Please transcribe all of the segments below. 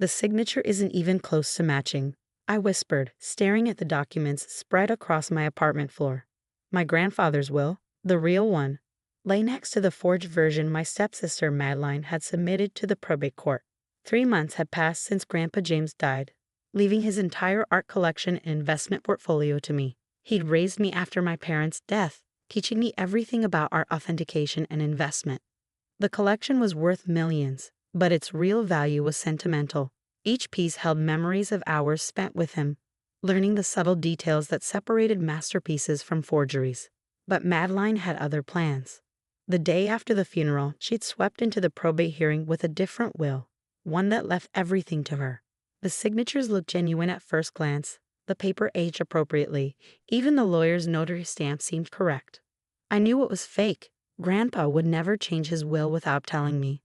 The signature isn't even close to matching, I whispered, staring at the documents spread across my apartment floor. My grandfather's will, the real one, lay next to the forged version my stepsister Madeline had submitted to the probate court. 3 months had passed since Grandpa James died, leaving his entire art collection and investment portfolio to me. He'd raised me after my parents' death, teaching me everything about art authentication and investment. The collection was worth millions, but its real value was sentimental. Each piece held memories of hours spent with him, learning the subtle details that separated masterpieces from forgeries. But Madeline had other plans. The day after the funeral, she'd swept into the probate hearing with a different will, one that left everything to her. The signatures looked genuine at first glance, the paper aged appropriately, even the lawyer's notary stamp seemed correct. I knew it was fake. Grandpa would never change his will without telling me.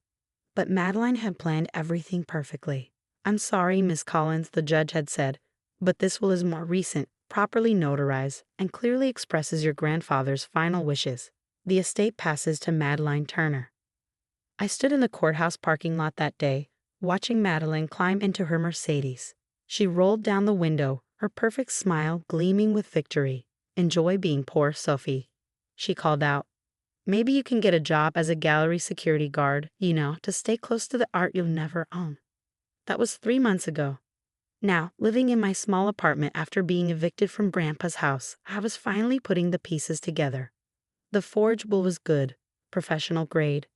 But Madeline had planned everything perfectly. "I'm sorry, Miss Collins," the judge had said, "but this will is more recent, properly notarized, and clearly expresses your grandfather's final wishes. The estate passes to Madeline Turner." I stood in the courthouse parking lot that day, watching Madeline climb into her Mercedes. She rolled down the window, her perfect smile gleaming with victory. "Enjoy being poor, Sophie," she called out. "Maybe you can get a job as a gallery security guard, to stay close to the art you'll never own." That was 3 months ago. Now, living in my small apartment after being evicted from Grandpa's house, I was finally putting the pieces together. The forged will was good, professional grade,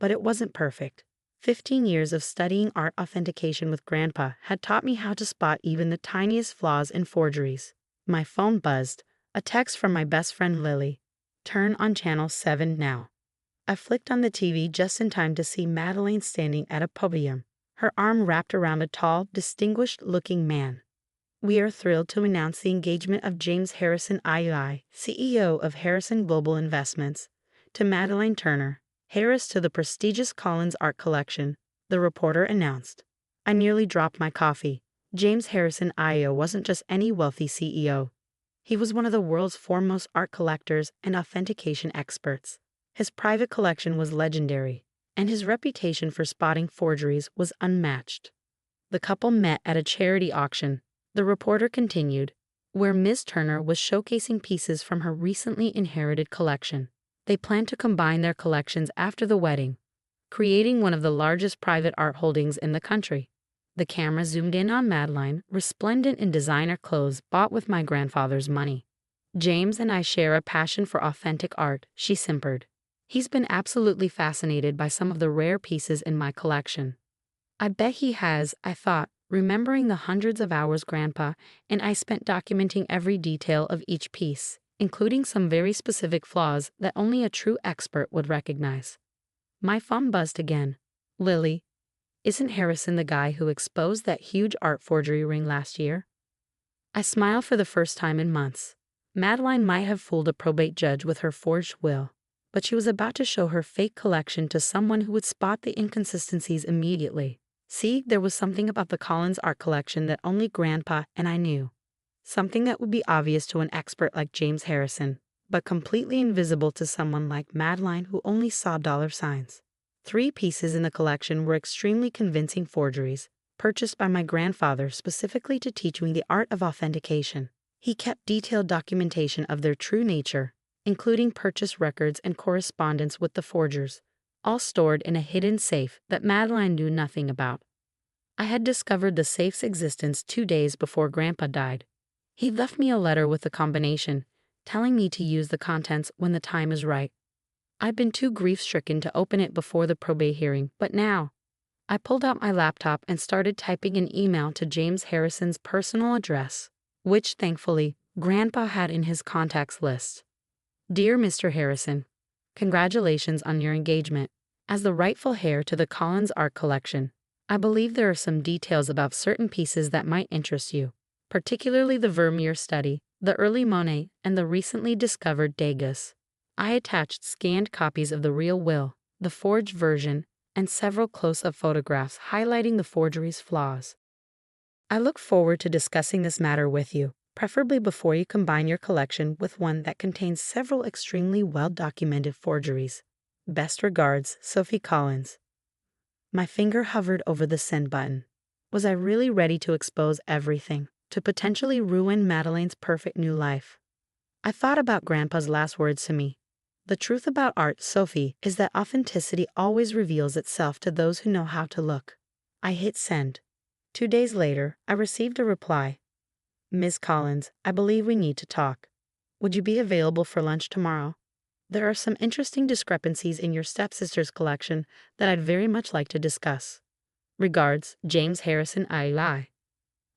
but it wasn't perfect. 15 years of studying art authentication with Grandpa had taught me how to spot even the tiniest flaws in forgeries. My phone buzzed, a text from my best friend Lily. "Turn on channel 7 now." I flicked on the TV just in time to see Madeline standing at a podium, her arm wrapped around a tall, distinguished-looking man. "We are thrilled to announce the engagement of James Harrison II, CEO of Harrison Global Investments, to Madeline Turner, heiress to the prestigious Collins Art Collection," the reporter announced. I nearly dropped my coffee. James Harrison II wasn't just any wealthy CEO. He was one of the world's foremost art collectors and authentication experts. His private collection was legendary, and his reputation for spotting forgeries was unmatched. The couple met at a charity auction, the reporter continued, where Ms. Turner was showcasing pieces from her recently inherited collection. They planned to combine their collections after the wedding, creating one of the largest private art holdings in the country. The camera zoomed in on Madeline, resplendent in designer clothes bought with my grandfather's money. "James and I share a passion for authentic art," she simpered. "He's been absolutely fascinated by some of the rare pieces in my collection." "I bet he has," I thought, remembering the hundreds of hours Grandpa and I spent documenting every detail of each piece, including some very specific flaws that only a true expert would recognize. My phone buzzed again. "Lily, isn't Harrison the guy who exposed that huge art forgery ring last year?" I smiled for the first time in months. Madeline might have fooled a probate judge with her forged will, but she was about to show her fake collection to someone who would spot the inconsistencies immediately. See, there was something about the Collins art collection that only Grandpa and I knew. Something that would be obvious to an expert like James Harrison, but completely invisible to someone like Madeline who only saw dollar signs. 3 pieces in the collection were extremely convincing forgeries, purchased by my grandfather specifically to teach me the art of authentication. He kept detailed documentation of their true nature, including purchase records and correspondence with the forgers, all stored in a hidden safe that Madeline knew nothing about. I had discovered the safe's existence 2 days before Grandpa died. He left me a letter with the combination, telling me to use the contents when the time is right. I'd been too grief-stricken to open it before the probate hearing, but now, I pulled out my laptop and started typing an email to James Harrison's personal address, which, thankfully, Grandpa had in his contacts list. "Dear Mr. Harrison, congratulations on your engagement. As the rightful heir to the Collins art collection, I believe there are some details about certain pieces that might interest you, particularly the Vermeer study, the early Monet, and the recently discovered Degas." I attached scanned copies of the real will, the forged version, and several close-up photographs highlighting the forgery's flaws. "I look forward to discussing this matter with you, preferably before you combine your collection with one that contains several extremely well-documented forgeries. Best regards, Sophie Collins." My finger hovered over the send button. Was I really ready to expose everything, to potentially ruin Madeleine's perfect new life? I thought about Grandpa's last words to me. The truth about art, Sophie, is that authenticity always reveals itself to those who know how to look. I hit send. 2 days later, I received a reply. Ms. Collins, I believe we need to talk. Would you be available for lunch tomorrow? There are some interesting discrepancies in your stepsister's collection that I'd very much like to discuss. Regards, James Harrison II.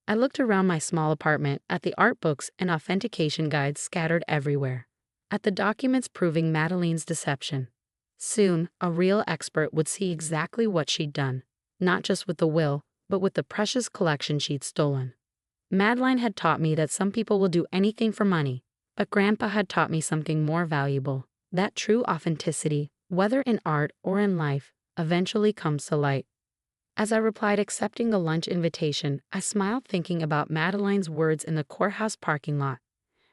I looked around my small apartment at the art books and authentication guides scattered everywhere, at the documents proving Madeleine's deception. Soon, a real expert would see exactly what she'd done, not just with the will, but with the precious collection she'd stolen. Madeleine had taught me that some people will do anything for money, but Grandpa had taught me something more valuable, that true authenticity, whether in art or in life, eventually comes to light. As I replied accepting the lunch invitation, I smiled thinking about Madeleine's words in the courthouse parking lot.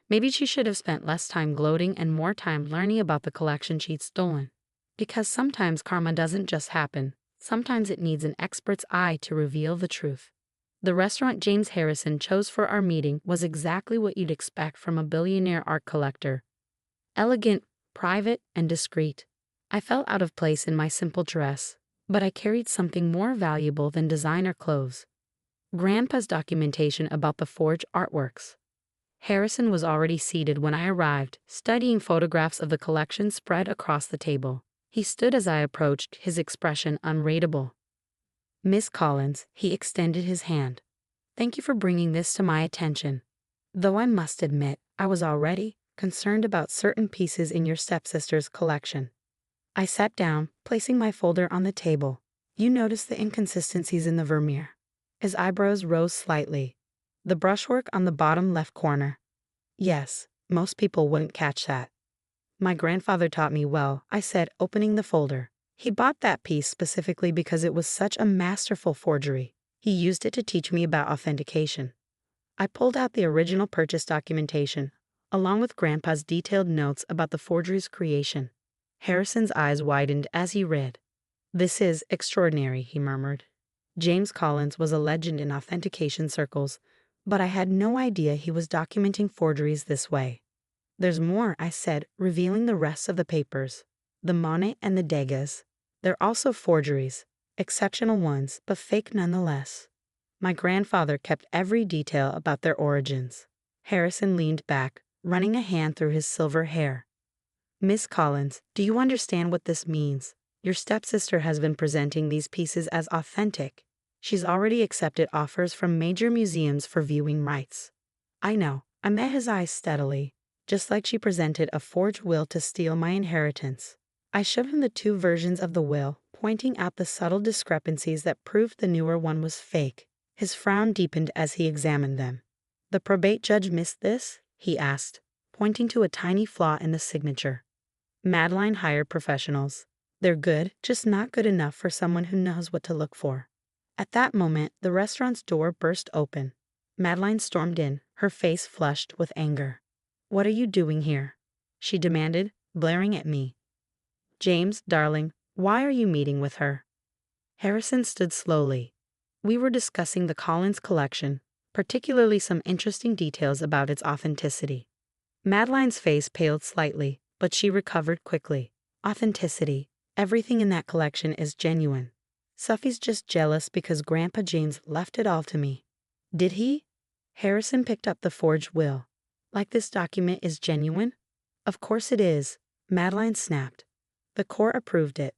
Maybe she should have spent less time gloating and more time learning about the collection she'd stolen. Because sometimes karma doesn't just happen, sometimes it needs an expert's eye to reveal the truth. The restaurant James Harrison chose for our meeting was exactly what you'd expect from a billionaire art collector. Elegant, private, and discreet. I felt out of place in my simple dress, but I carried something more valuable than designer clothes. Grandpa's documentation about the forged artworks. Harrison was already seated when I arrived, studying photographs of the collection spread across the table. He stood as I approached, his expression unreadable. Miss Collins, he extended his hand. Thank you for bringing this to my attention. Though I must admit, I was already concerned about certain pieces in your stepsister's collection. I sat down, placing my folder on the table. You noticed the inconsistencies in the vermeer. His eyebrows rose slightly. The brushwork on the bottom left corner. Yes, most people wouldn't catch that. My grandfather taught me well, I said, opening the folder. He bought that piece specifically because it was such a masterful forgery. He used it to teach me about authentication. I pulled out the original purchase documentation, along with Grandpa's detailed notes about the forgery's creation. Harrison's eyes widened as he read. This is extraordinary, he murmured. James Collins was a legend in authentication circles, but I had no idea he was documenting forgeries this way. There's more, I said, revealing the rest of the papers. The Monet and the Degas. They're also forgeries, exceptional ones, but fake nonetheless. My grandfather kept every detail about their origins. Harrison leaned back, running a hand through his silver hair. Miss Collins, do you understand what this means? Your stepsister has been presenting these pieces as authentic. She's already accepted offers from major museums for viewing rights. I know. I met his eyes steadily, just like she presented a forged will to steal my inheritance. I showed him the two versions of the will, pointing out the subtle discrepancies that proved the newer one was fake. His frown deepened as he examined them. The probate judge missed this? He asked, pointing to a tiny flaw in the signature. Madeleine hired professionals. They're good, just not good enough for someone who knows what to look for. At that moment, the restaurant's door burst open. Madeleine stormed in, her face flushed with anger. What are you doing here? She demanded, glaring at me. James, darling, why are you meeting with her? Harrison stood slowly. We were discussing the Collins collection, particularly some interesting details about its authenticity. Madeleine's face paled slightly, but she recovered quickly. Authenticity. Everything in that collection is genuine. Sophie's just jealous because Grandpa James left it all to me. Did he? Harrison picked up the forged will. Like this document is genuine? Of course it is, Madeleine snapped. The court approved it.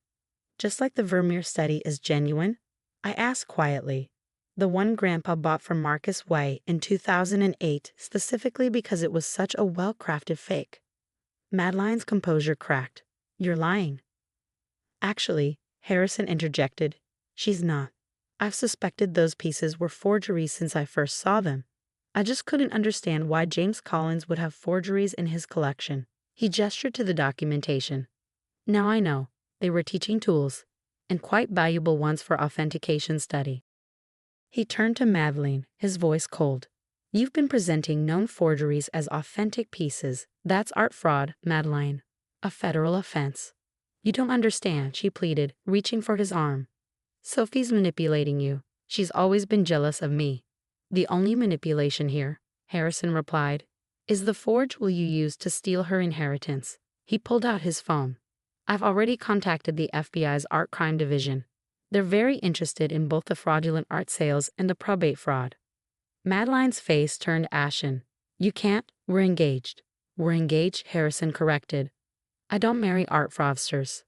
Just like the Vermeer study is genuine? I asked quietly. The one Grandpa bought from Marcus Way in 2008 specifically because it was such a well-crafted fake. Madeleine's composure cracked. You're lying. Actually, Harrison interjected, she's not. I've suspected those pieces were forgeries since I first saw them. I just couldn't understand why James Collins would have forgeries in his collection. He gestured to the documentation. Now I know. They were teaching tools, and quite valuable ones for authentication study. He turned to Madeleine, his voice cold. You've been presenting known forgeries as authentic pieces. That's art fraud, Madeleine. A federal offense. You don't understand, she pleaded, reaching for his arm. Sophie's manipulating you. She's always been jealous of me. The only manipulation here, Harrison replied, is the forge will you use to steal her inheritance. He pulled out his phone. I've already contacted the FBI's art crime division. They're very interested in both the fraudulent art sales and the probate fraud. Madeline's face turned ashen. You can't, we're engaged. We're engaged, Harrison corrected. I don't marry art fraudsters.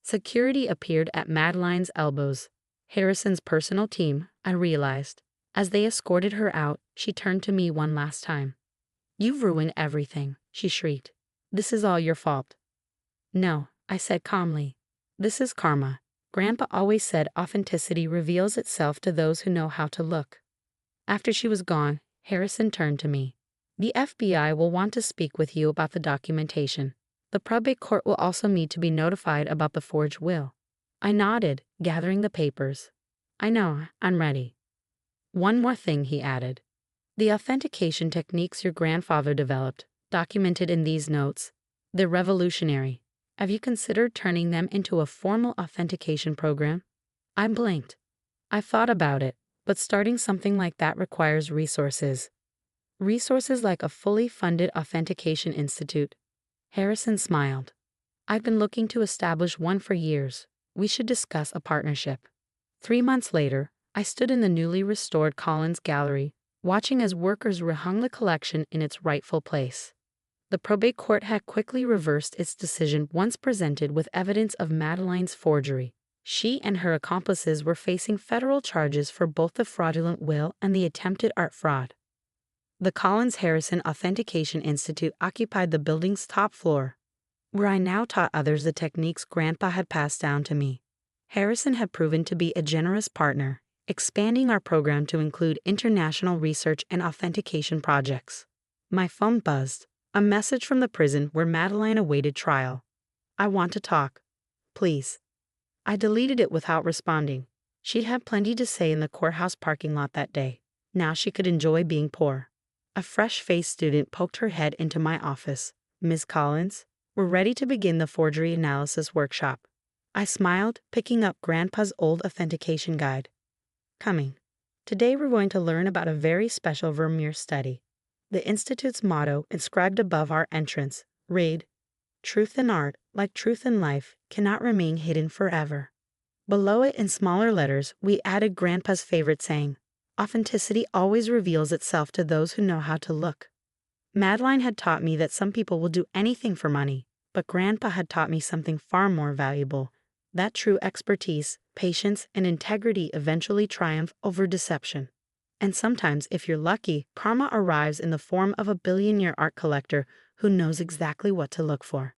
Security appeared at Madeline's elbows. Harrison's personal team, I realized. As they escorted her out, she turned to me one last time. You've ruined everything, she shrieked. This is all your fault. No, I said calmly. This is karma. Grandpa always said authenticity reveals itself to those who know how to look. After she was gone, Harrison turned to me. The FBI will want to speak with you about the documentation. The probate court will also need to be notified about the forged will. I nodded, gathering the papers. I know, I'm ready. One more thing, he added. The authentication techniques your grandfather developed, documented in these notes, they're revolutionary. Have you considered turning them into a formal authentication program? I blinked. I've thought about it, but starting something like that requires resources. Resources like a fully funded authentication institute. Harrison smiled. I've been looking to establish one for years. We should discuss a partnership. 3 months later, I stood in the newly restored Collins Gallery, watching as workers rehung the collection in its rightful place. The probate court had quickly reversed its decision once presented with evidence of Madeline's forgery. She and her accomplices were facing federal charges for both the fraudulent will and the attempted art fraud. The Collins Harrison Authentication Institute occupied the building's top floor, where I now taught others the techniques Grandpa had passed down to me. Harrison had proven to be a generous partner, expanding our program to include international research and authentication projects. My phone buzzed, a message from the prison where Madeline awaited trial. I want to talk. Please. I deleted it without responding. She'd had plenty to say in the courthouse parking lot that day. Now she could enjoy being poor. A fresh-faced student poked her head into my office. Ms. Collins, we're ready to begin the forgery analysis workshop. I smiled, picking up Grandpa's old authentication guide. Coming. Today we're going to learn about a very special Vermeer study. The Institute's motto, inscribed above our entrance, read, Truth in art, like truth in life, cannot remain hidden forever. Below it in smaller letters, we added Grandpa's favorite saying, Authenticity always reveals itself to those who know how to look. Madeline had taught me that some people will do anything for money, but Grandpa had taught me something far more valuable, that true expertise, patience, and integrity eventually triumph over deception. And sometimes, if you're lucky, karma arrives in the form of a billionaire art collector who knows exactly what to look for.